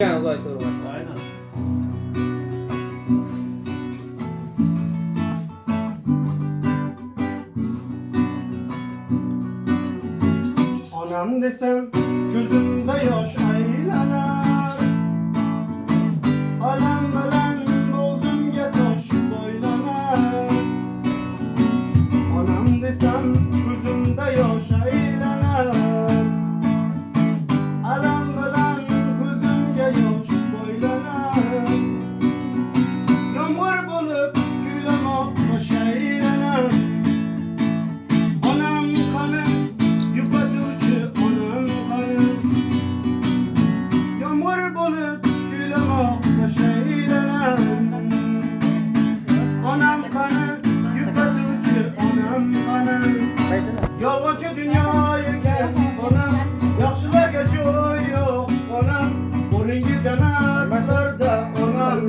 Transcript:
Yani uzay turu başlar. Aynen. Anam desem gözümde yaş aylanar. Alam alam bozumga tosh boylanar. Anam desem gözümde yaş aylanar. Alam alam gözümge yaş boylanar. Yağmur bulup kuylamoqqa shaylanar. Anam kanı yupatuvchi onam qani. Yağmur bulup kuylamoqqa shaylanar. Onam qani yupatuvchi onam qani. Yolg'onchi dunyo ekan onam, yaxshilarga joy yo'q onam. O'rningiz jannat nazarda onam.